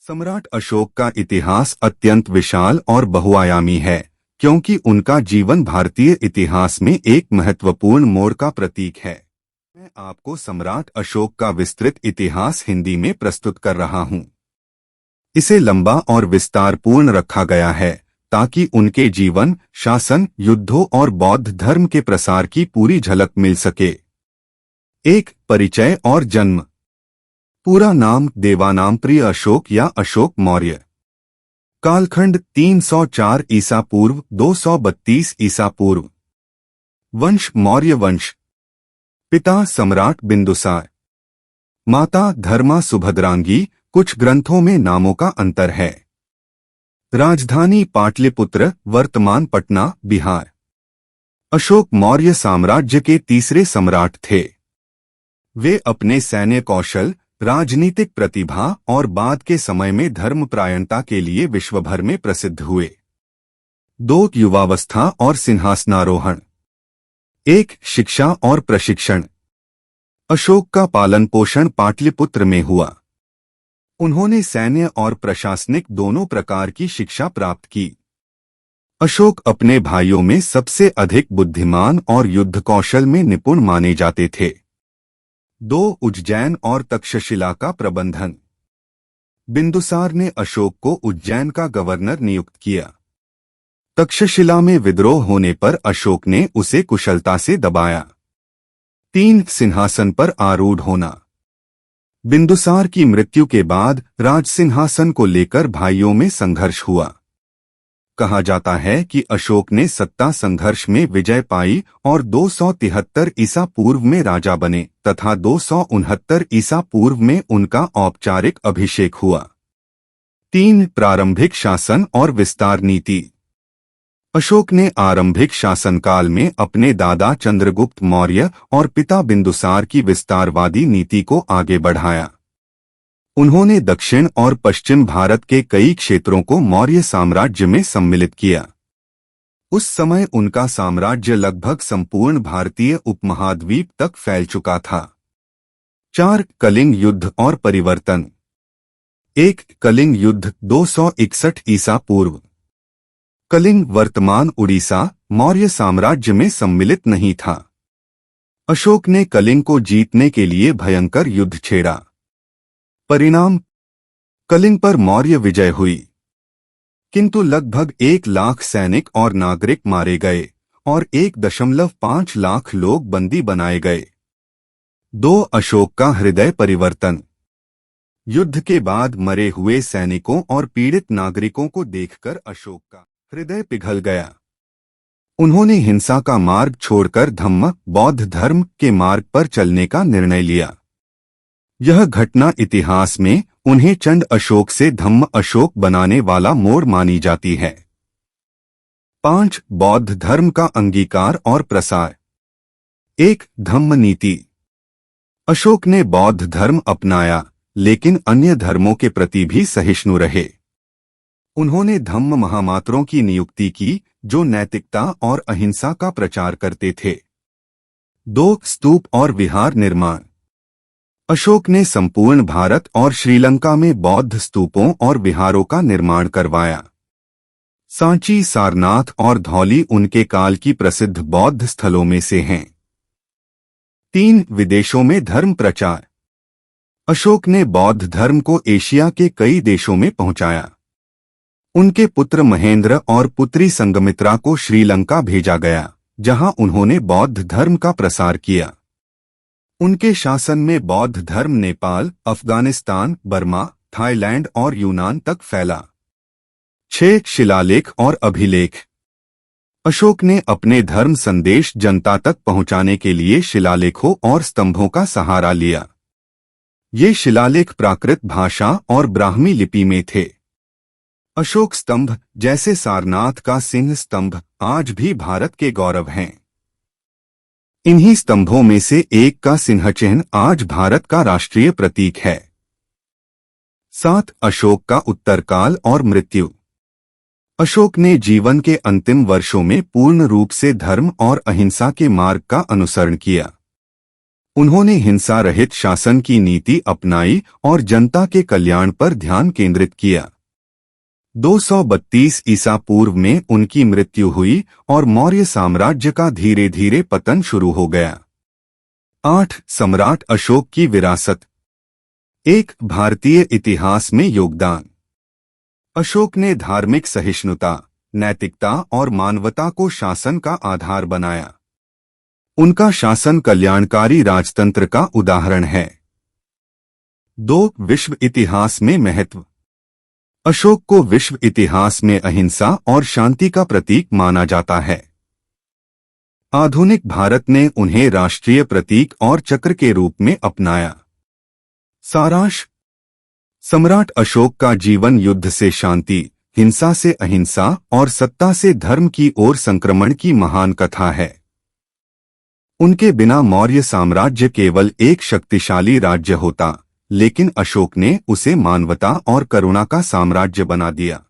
सम्राट अशोक का इतिहास अत्यंत विशाल और बहुआयामी है, क्योंकि उनका जीवन भारतीय इतिहास में एक महत्वपूर्ण मोड़ का प्रतीक है। मैं आपको सम्राट अशोक का विस्तृत इतिहास हिंदी में प्रस्तुत कर रहा हूँ। इसे लंबा और विस्तारपूर्ण रखा गया है ताकि उनके जीवन, शासन, युद्धों और बौद्ध धर्म के प्रसार की पूरी झलक मिल सके। एक परिचय और जन्म। पूरा नाम देवानामप्रिय अशोक या अशोक मौर्य। कालखंड 304 ईसा पूर्व 232 ईसा पूर्व। वंश मौर्य वंश। पिता सम्राट बिंदुसार। माता धर्मा सुभद्रांगी। कुछ ग्रंथों में नामों का अंतर है। राजधानी पाटलिपुत्र, वर्तमान पटना, बिहार। अशोक मौर्य साम्राज्य के तीसरे सम्राट थे। वे अपने सैन्य कौशल, राजनीतिक प्रतिभा और बाद के समय में धर्मपरायणता के लिए विश्वभर में प्रसिद्ध हुए। 2 युवावस्था और सिंहासनारोहण। 1 शिक्षा और प्रशिक्षण। अशोक का पालन पोषण पाटलिपुत्र में हुआ। उन्होंने सैन्य और प्रशासनिक दोनों प्रकार की शिक्षा प्राप्त की। अशोक अपने भाइयों में सबसे अधिक बुद्धिमान और युद्ध कौशल में निपुण माने जाते थे। 2 उज्जैन और तक्षशिला का प्रबंधन। बिंदुसार ने अशोक को उज्जैन का गवर्नर नियुक्त किया। तक्षशिला में विद्रोह होने पर अशोक ने उसे कुशलता से दबाया। 3 सिंहासन पर आरूढ़ होना। बिंदुसार की मृत्यु के बाद राज सिंहासन को लेकर भाइयों में संघर्ष हुआ। कहा जाता है कि अशोक ने सत्ता संघर्ष में विजय पाई और 273 ईसा पूर्व में राजा बने तथा 269 ईसा पूर्व में उनका औपचारिक अभिषेक हुआ। 3 प्रारंभिक शासन और विस्तार नीति। अशोक ने आरंभिक शासनकाल में अपने दादा चंद्रगुप्त मौर्य और पिता बिंदुसार की विस्तारवादी नीति को आगे बढ़ाया। उन्होंने दक्षिण और पश्चिम भारत के कई क्षेत्रों को मौर्य साम्राज्य में सम्मिलित किया। उस समय उनका साम्राज्य लगभग संपूर्ण भारतीय उपमहाद्वीप तक फैल चुका था। 4 कलिंग युद्ध और परिवर्तन। 1 कलिंग युद्ध 261 ईसा पूर्व। कलिंग वर्तमान उड़ीसा, मौर्य साम्राज्य में सम्मिलित नहीं था। अशोक ने कलिंग को जीतने के लिए भयंकर युद्ध छेड़ा। परिणाम, कलिंग पर मौर्य विजय हुई, किंतु लगभग 1 लाख सैनिक और नागरिक मारे गए और 1.5 लाख लोग बंदी बनाए गए। 2 अशोक का हृदय परिवर्तन। युद्ध के बाद मरे हुए सैनिकों और पीड़ित नागरिकों को देखकर अशोक का हृदय पिघल गया। उन्होंने हिंसा का मार्ग छोड़कर धम्म, बौद्ध धर्म के मार्ग पर चलने का निर्णय लिया। यह घटना इतिहास में उन्हें चंड अशोक से धम्म अशोक बनाने वाला मोड़ मानी जाती है। 5 बौद्ध धर्म का अंगीकार और प्रसार। 1 धम्म नीति। अशोक ने बौद्ध धर्म अपनाया, लेकिन अन्य धर्मों के प्रति भी सहिष्णु रहे। उन्होंने धम्म महामात्रों की नियुक्ति की, जो नैतिकता और अहिंसा का प्रचार करते थे। 2 स्तूप और विहार निर्माण। अशोक ने संपूर्ण भारत और श्रीलंका में बौद्ध स्तूपों और विहारों का निर्माण करवाया। सांची, सारनाथ और धौली उनके काल की प्रसिद्ध बौद्ध स्थलों में से हैं। 3 विदेशों में धर्म प्रचार। अशोक ने बौद्ध धर्म को एशिया के कई देशों में पहुंचाया। उनके पुत्र महेंद्र और पुत्री संगमित्रा को श्रीलंका भेजा गया, जहां उन्होंने बौद्ध धर्म का प्रसार किया। उनके शासन में बौद्ध धर्म नेपाल, अफगानिस्तान, बर्मा, थाईलैंड और यूनान तक फैला। 6 शिलालेख और अभिलेख। अशोक ने अपने धर्म संदेश जनता तक पहुंचाने के लिए शिलालेखों और स्तंभों का सहारा लिया। ये शिलालेख प्राकृत भाषा और ब्राह्मी लिपि में थे। अशोक स्तंभ, जैसे सारनाथ का सिंह स्तंभ, आज भी भारत के गौरव हैं। इन्हीं स्तंभों में से एक का सिंह चिन्ह आज भारत का राष्ट्रीय प्रतीक है। 7 अशोक का उत्तरकाल और मृत्यु। अशोक ने जीवन के अंतिम वर्षों में पूर्ण रूप से धर्म और अहिंसा के मार्ग का अनुसरण किया। उन्होंने हिंसा रहित शासन की नीति अपनाई और जनता के कल्याण पर ध्यान केंद्रित किया। 232 ईसा पूर्व में उनकी मृत्यु हुई और मौर्य साम्राज्य का धीरे धीरे पतन शुरू हो गया। 8. सम्राट अशोक की विरासत। 1. भारतीय इतिहास में योगदान। अशोक ने धार्मिक सहिष्णुता, नैतिकता और मानवता को शासन का आधार बनाया। उनका शासन कल्याणकारी राजतंत्र का उदाहरण है। 2. विश्व इतिहास में महत्व। अशोक को विश्व इतिहास में अहिंसा और शांति का प्रतीक माना जाता है। आधुनिक भारत ने उन्हें राष्ट्रीय प्रतीक और चक्र के रूप में अपनाया। सारांश: सम्राट अशोक का जीवन युद्ध से शांति, हिंसा से अहिंसा और सत्ता से धर्म की ओर संक्रमण की महान कथा है। उनके बिना मौर्य साम्राज्य केवल एक शक्तिशाली राज्य होता, लेकिन अशोक ने उसे मानवता और करुणा का साम्राज्य बना दिया।